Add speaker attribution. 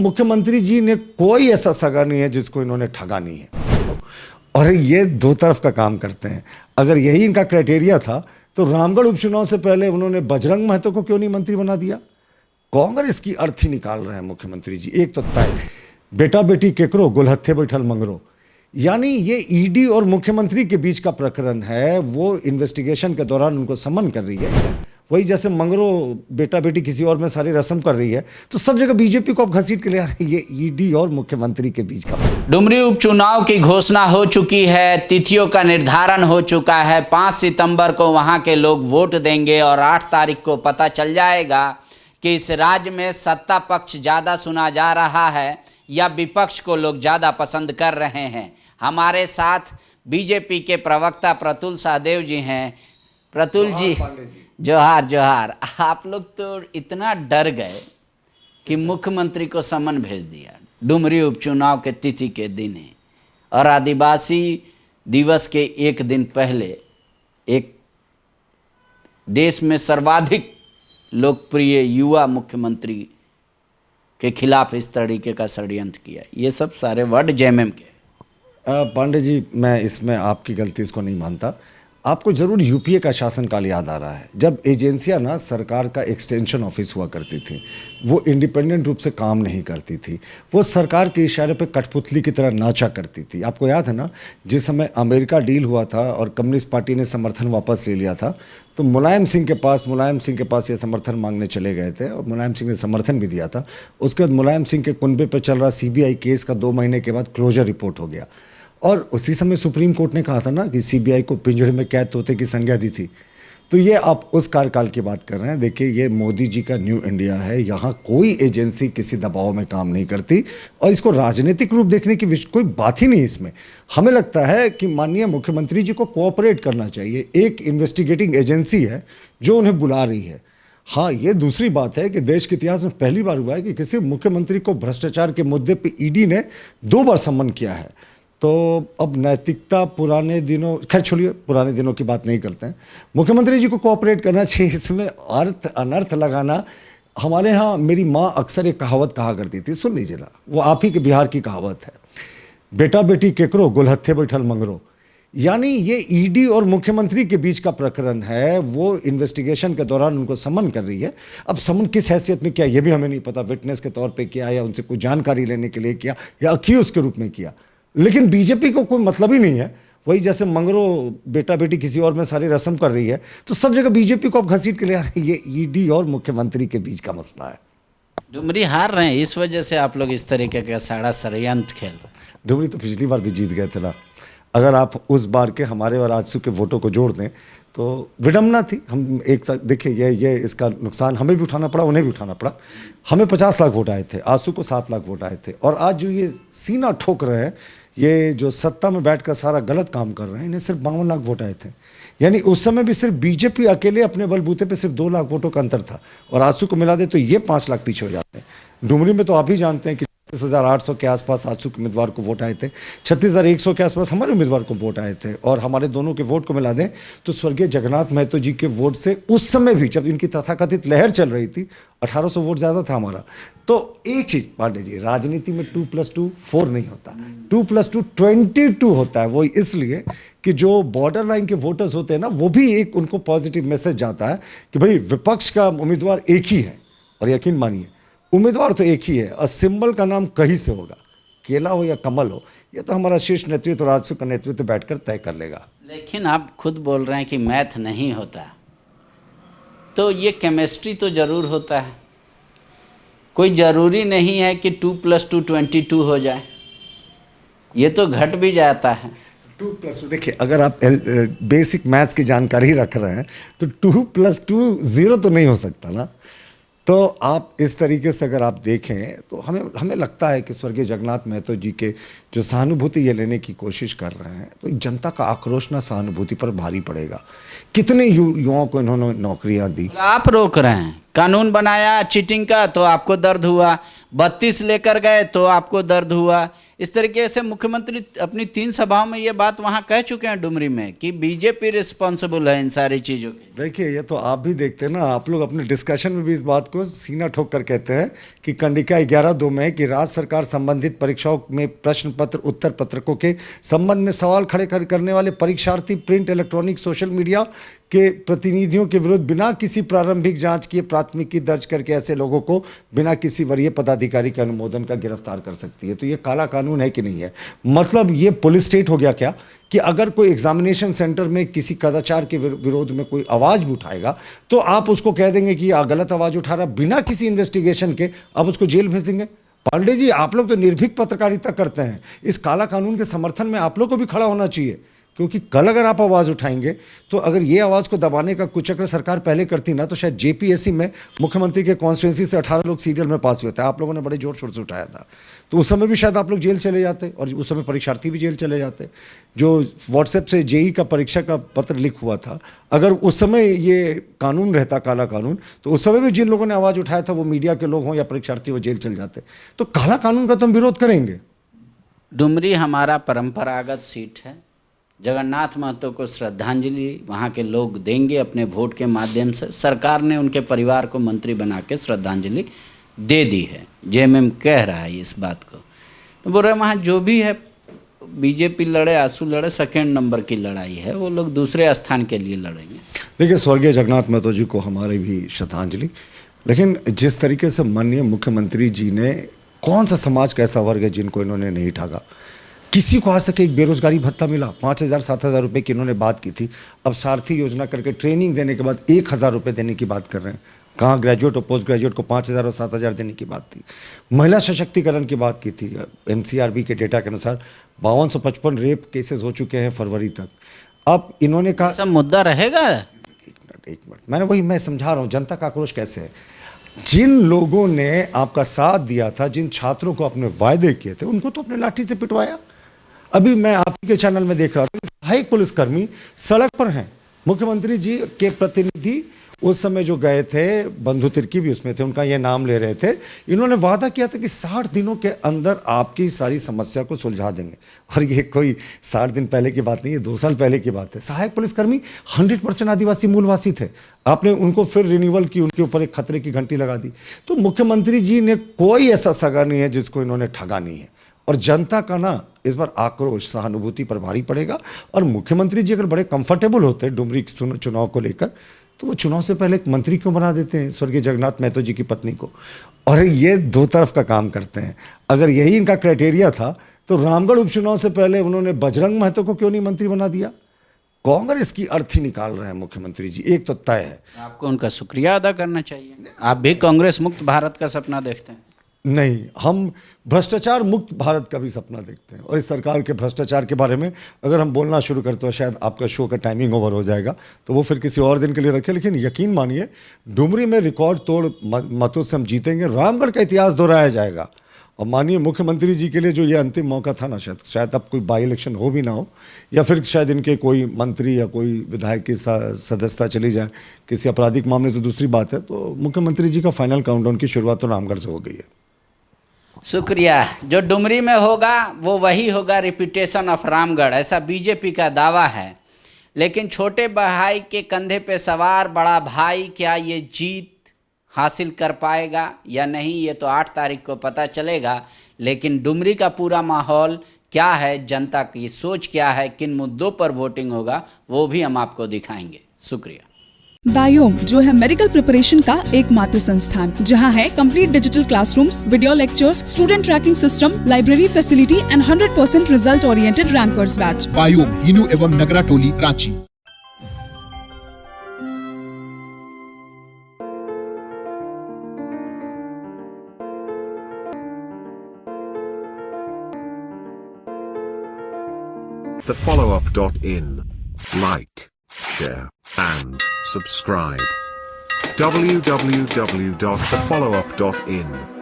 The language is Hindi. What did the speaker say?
Speaker 1: मुख्यमंत्री जी ने कोई ऐसा सगा नहीं है जिसको इन्होंने ठगा नहीं है, और ये दो तरफ का काम करते हैं। अगर यही इनका क्राइटेरिया था तो रामगढ़ उपचुनाव से पहले उन्होंने बजरंग महतो को क्यों नहीं मंत्री बना दिया? कांग्रेस की अर्थी निकाल रहे हैं मुख्यमंत्री जी। एक तो तय बेटा बेटी केकरो गुलहत्थे बैठल मंगरो, यानी ये ईडी और मुख्यमंत्री के बीच का प्रकरण है। वो इन्वेस्टिगेशन के दौरान उनको समन कर रही है, वही जैसे मंगरो बेटा बेटी किसी और में सारी रस्म कर रही है, तो सब जगह बीजेपी को अब घसीट के ले आ रही है। ये ईडी और मुख्यमंत्री के बीच का।
Speaker 2: डुमरी उपचुनाव की घोषणा हो चुकी है, तिथियों का निर्धारण हो चुका है। 5 सितंबर को वहां के लोग वोट देंगे और 8 तारीख को पता चल जाएगा कि इस राज्य में सत्ता पक्ष ज़्यादा सुना जा रहा है या विपक्ष को लोग ज़्यादा पसंद कर रहे हैं। हमारे साथ बीजेपी के प्रवक्ता प्रतुल सहदेव जी हैं। प्रतुल जी, जोहार जोहार। आप लोग तो इतना डर गए कि मुख्यमंत्री को समन भेज दिया डुमरी उपचुनाव के तिथि के दिन ही, और आदिवासी दिवस के एक दिन पहले एक देश में सर्वाधिक लोकप्रिय युवा मुख्यमंत्री के खिलाफ इस तरीके का षड्यंत्र किया। ये सब सारे वर्ड जेएमएम के।
Speaker 1: पांडे जी, मैं इसमें आपकी गलती इसको नहीं मानता। आपको जरूर यूपीए का शासनकाल याद आ रहा है, जब एजेंसियां ना सरकार का एक्सटेंशन ऑफिस हुआ करती थी, वो इंडिपेंडेंट रूप से काम नहीं करती थी, वो सरकार के इशारे पे कठपुतली की तरह नाचा करती थी। आपको याद है ना, जिस समय अमेरिका डील हुआ था और कम्युनिस्ट पार्टी ने समर्थन वापस ले लिया था, तो मुलायम सिंह के पास ये समर्थन मांगने चले गए थे और मुलायम सिंह ने समर्थन भी दिया था। उसके बाद मुलायम सिंह के कुनबे पर चल रहा सीबीआई केस का 2 महीने के बाद क्लोजर रिपोर्ट हो गया, और उसी समय सुप्रीम कोर्ट ने कहा था ना कि सीबीआई को पिंजड़े में कैद तोते की संज्ञा दी थी। तो ये आप उस कार्यकाल की बात कर रहे हैं। देखिए, ये मोदी जी का न्यू इंडिया है, यहाँ कोई एजेंसी किसी दबाव में काम नहीं करती, और इसको राजनीतिक रूप देखने की कोई बात ही नहीं इसमें। हमें लगता है कि माननीय मुख्यमंत्री जी को कोऑपरेट करना चाहिए। एक इन्वेस्टिगेटिंग एजेंसी है जो उन्हें बुला रही है। हाँ, ये दूसरी बात है कि देश के इतिहास में पहली बार हुआ है कि किसी मुख्यमंत्री को भ्रष्टाचार के मुद्दे पर ईडी ने 2 बार समन किया है। तो अब नैतिकता पुराने दिनों, खैर छोड़िए, पुराने दिनों की बात नहीं करते हैं। मुख्यमंत्री जी को कोऑपरेट करना चाहिए। इसमें अर्थ अनर्थ लगाना, हमारे यहाँ मेरी माँ अक्सर एक कहावत कहा करती थी, सुन लीजिए ना, वो आप ही के बिहार की कहावत है, बेटा बेटी केकरो गुलहत्थे बैठल मंगरो। यानी ये ईडी और मुख्यमंत्री के बीच का प्रकरण है। वो इन्वेस्टिगेशन के दौरान उनको समन कर रही है। अब समन किस हैसियत में किया ये भी हमें नहीं पता, विटनेस के तौर पे किया या उनसे कोई जानकारी लेने के लिए किया या अक्यूज के रूप में किया, लेकिन बीजेपी को कोई मतलब ही नहीं है। वही जैसे मंगरो बेटा बेटी किसी और में सारी रस्म कर रही है, तो सब जगह बीजेपी को अब घसीट के ले आ रही है। ये ईडी और मुख्यमंत्री के बीच का मसला है।
Speaker 2: डुमरी हार रहे हैं, इस वजह से आप लोग इस तरीके का सारा षड्यंत्र खेल रहे हैं।
Speaker 1: डुमरी तो पिछली बार भी जीत गए थे ना। अगर आप उस बार के हमारे और आजसू के वोटों को जोड़ दें तो विडम्बना थी। हम एक देखिए, ये इसका नुकसान हमें भी उठाना पड़ा, उन्हें भी उठाना पड़ा। हमें 50 लाख वोट आए थे, आजसू को 7 लाख वोट आए थे, और आज जो ये सीना ठोक रहे हैं, ये जो सत्ता में बैठकर सारा गलत काम कर रहे हैं, इन्हें सिर्फ 52 लाख वोट आए थे। यानी उस समय भी सिर्फ बीजेपी अकेले अपने बलबूते पे सिर्फ 2 लाख वोटों का अंतर था, और आजसू को मिला दे तो ये 5 लाख पीछे हो जाते हैं। डुमरी में तो आप ही जानते हैं कि 36,800 के आसपास आजसू के उम्मीदवार को वोट आए थे, 36,100 के आसपास हमारे उम्मीदवार को वोट आए थे, और हमारे दोनों के वोट को मिला दें तो स्वर्गीय जगन्नाथ महतो जी के वोट से उस समय भी, जब इनकी तथाकथित लहर चल रही थी, 1800 वोट ज़्यादा था हमारा। तो एक चीज़ पांडे जी, राजनीति में 2+2 4 नहीं होता, 2+2 22 होता है। वो इसलिए कि जो बॉर्डर लाइन के वोटर्स होते हैं ना, वो भी एक उनको पॉजिटिव मैसेज जाता है कि भाई विपक्ष का उम्मीदवार एक ही है, और यकीन मानिए उम्मीदवार तो एक ही है, और सिंबल का नाम कहीं से होगा, केला हो या कमल हो, ये तो हमारा शीर्ष नेतृत्व और आजसू का नेतृत्व बैठकर तय कर लेगा।
Speaker 2: लेकिन आप खुद बोल रहे हैं कि मैथ नहीं होता, तो ये केमिस्ट्री तो ज़रूर होता है। कोई ज़रूरी नहीं है कि 2+2 22 हो जाए, ये तो घट भी जाता है।
Speaker 1: 2+2 देखिए, अगर आप बेसिक मैथ्स की जानकारी रख रहे हैं तो 2+2 0 तो नहीं हो सकता ना। तो आप इस तरीके से अगर आप देखें तो हमें लगता है कि स्वर्गीय जगन्नाथ महतो जी के जो सहानुभूति ये लेने की कोशिश कर रहे हैं, तो जनता का आक्रोश ना सहानुभूति पर भारी पड़ेगा। कितने युवाओं को इन्होंने नौकरियां दी।
Speaker 2: आप रोक रहे हैं कानून बनाया चीटिंग का तो आपको दर्द हुआ, 32 लेकर गए तो आपको दर्द हुआ। इस तरीके से मुख्यमंत्री अपनी 3 सभाओं में ये बात वहाँ कह चुके हैं डुमरी में कि बीजेपी रिस्पॉन्सिबल है इन सारी चीज़ों की।
Speaker 1: देखिए, ये तो आप भी देखते हैं ना, आप लोग अपने डिस्कशन में भी इस बात को सीना ठोक कर कहते हैं कि कंडिका 11(2) में कि राज्य सरकार संबंधित परीक्षाओं में प्रश्न पत्र उत्तर पत्रकों के संबंध में सवाल खड़े करने वाले परीक्षार्थी प्रिंट इलेक्ट्रॉनिक सोशल मीडिया के प्रतिनिधियों के विरुद्ध बिना किसी प्रारंभिक जांच किए प्राथमिकी दर्ज करके ऐसे लोगों को बिना किसी वरीय पदाधिकारी के अनुमोदन का गिरफ्तार कर सकती है। तो ये काला कानून है कि नहीं है? मतलब ये पुलिस स्टेट हो गया क्या कि अगर कोई एग्जामिनेशन सेंटर में किसी कदाचार के विरोध में कोई आवाज़ भी उठाएगा तो आप उसको कह देंगे कि गलत आवाज़ उठा रहा, बिना किसी इन्वेस्टिगेशन के आप उसको जेल भेज देंगे? पांडे जी, आप लोग तो निर्भीक पत्रकारिता करते हैं, इस काला कानून के समर्थन में आप लोग को भी खड़ा होना चाहिए, क्योंकि कल अगर आप आवाज़ उठाएंगे तो अगर ये आवाज़ को दबाने का कुचक्र सरकार पहले करती ना तो शायद जेपीएससी में मुख्यमंत्री के कॉन्स्टिट्यूंसी से 18 लोग सीरियल में पास हुए थे। आप लोगों ने बड़े जोर शोर से उठाया था, तो उस समय भी शायद आप लोग जेल चले जाते और उस समय परीक्षार्थी भी जेल चले जाते। जो व्हाट्सएप से जेई का परीक्षा का पत्र लीक हुआ था, अगर उस समय ये कानून रहता काला कानून, तो उस समय भी जिन लोगों ने आवाज़ उठाया था वो मीडिया के लोग हों या परीक्षार्थी, वो जेल चल जाते। तो काला कानून का तो हम विरोध करेंगे।
Speaker 2: डुमरी हमारा परंपरागत सीट है, जगन्नाथ महतो को श्रद्धांजलि वहाँ के लोग देंगे अपने वोट के माध्यम से। सरकार ने उनके परिवार को मंत्री बना के श्रद्धांजलि दे दी है, जेएमएम कह रहा है इस बात को। तो बोल रहे वहाँ जो भी है, बीजेपी लड़े आंसू लड़े, सेकेंड नंबर की लड़ाई है, वो लोग दूसरे स्थान के लिए लड़ेंगे।
Speaker 1: देखिए, स्वर्गीय जगन्नाथ महतो जी को हमारी भी श्रद्धांजलि, लेकिन जिस तरीके से माननीय मुख्यमंत्री जी ने, कौन सा समाज का ऐसा वर्ग है जिनको इन्होंने नहीं ठगा? किसी को आज तक एक बेरोजगारी भत्ता मिला? 5,000-7,000 रुपये की इन्होंने बात की थी, अब सारथी योजना करके ट्रेनिंग देने के बाद 1,000 रुपये देने की बात कर रहे हैं। कहाँ ग्रेजुएट और पोस्ट ग्रेजुएट को 5,000 और 7,000 देने की बात थी। महिला सशक्तिकरण की बात की थी। एनसीआरबी के डेटा के अनुसार 5255 रेप केसेस हो चुके हैं फरवरी तक। अब इन्होंने कहा
Speaker 2: सब मुद्दा रहेगा।
Speaker 1: एक मिनट, मैं समझा रहा हूँ जनता का आक्रोश कैसे है। जिन लोगों ने आपका साथ दिया था, जिन छात्रों को अपने वायदे किए थे, उनको तो अपने लाठी से पिटवाया। अभी मैं आप के चैनल में देख रहा था, सहायक पुलिसकर्मी सड़क पर हैं। मुख्यमंत्री जी के प्रतिनिधि उस समय जो गए थे, बंधु तिर्की भी उसमें थे, उनका ये नाम ले रहे थे। इन्होंने वादा किया था कि 60 दिनों के अंदर आपकी सारी समस्या को सुलझा देंगे, और ये कोई 60 दिन पहले की बात नहीं है, 2 साल पहले की बात है। सहायक पुलिसकर्मी 100% आदिवासी मूलवासी थे, आपने उनको फिर रिन्यूअल की, उनके ऊपर एक खतरे की घंटी लगा दी। तो मुख्यमंत्री जी ने कोई ऐसा सगा नहीं है जिसको इन्होंने ठगा नहीं है, और जनता का ना इस बार आक्रोश सहानुभूति पर भारी पड़ेगा। और मुख्यमंत्री जी अगर बड़े कंफर्टेबल होते हैं डुमरी चुनाव को लेकर, तो वो चुनाव से पहले एक मंत्री क्यों बना देते हैं स्वर्गीय जगन्नाथ महतो जी की पत्नी को? और ये 2 तरफ का काम करते हैं। अगर यही इनका क्राइटेरिया था तो रामगढ़ उपचुनाव से पहले उन्होंने बजरंग महतो को क्यों नहीं मंत्री बना दिया? कांग्रेस की अर्थी निकाल रहे हैं मुख्यमंत्री जी, एक तो तय है।
Speaker 2: आपको उनका शुक्रिया अदा करना चाहिए। आप भी कांग्रेस मुक्त भारत का सपना देखते हैं?
Speaker 1: नहीं, हम भ्रष्टाचार मुक्त भारत का भी सपना देखते हैं। और इस सरकार के भ्रष्टाचार के बारे में अगर हम बोलना शुरू करते हो, शायद आपका शो का टाइमिंग ओवर हो जाएगा, तो वो फिर किसी और दिन के लिए रखें। लेकिन यकीन मानिए, डुमरी में रिकॉर्ड तोड़ मतों से हम जीतेंगे, रामगढ़ का इतिहास दोहराया जाएगा। और माननीय मुख्यमंत्री जी के लिए जो ये अंतिम मौका था ना, शायद अब कोई बाई इलेक्शन हो भी ना हो, या फिर शायद इनके कोई मंत्री या कोई विधायक की सदस्यता चली जाए, किसी आपराधिक मामले तो दूसरी बात है। तो मुख्यमंत्री जी का फाइनल काउंटडाउन की शुरुआत तो रामगढ़ से हो गई है।
Speaker 2: शुक्रिया। जो डुमरी में होगा वो वही होगा रिपीटेशन ऑफ रामगढ़, ऐसा बीजेपी का दावा है। लेकिन छोटे भाई के कंधे पे सवार बड़ा भाई क्या ये जीत हासिल कर पाएगा या नहीं, ये तो 8 तारीख को पता चलेगा। लेकिन डुमरी का पूरा माहौल क्या है, जनता की सोच क्या है, किन मुद्दों पर वोटिंग होगा, वो भी हम आपको दिखाएंगे। शुक्रिया।
Speaker 3: बायोम जो है मेडिकल प्रिपरेशन का एकमात्र संस्थान, जहां है complete digital classrooms, video lectures, student tracking system, library facility and 100% result oriented rankers batch.
Speaker 4: Biome, Hinoo एवं नगरा टोली, Ranchi.
Speaker 5: thefollowup.in. Like, share, and subscribe. www.thefollowup.in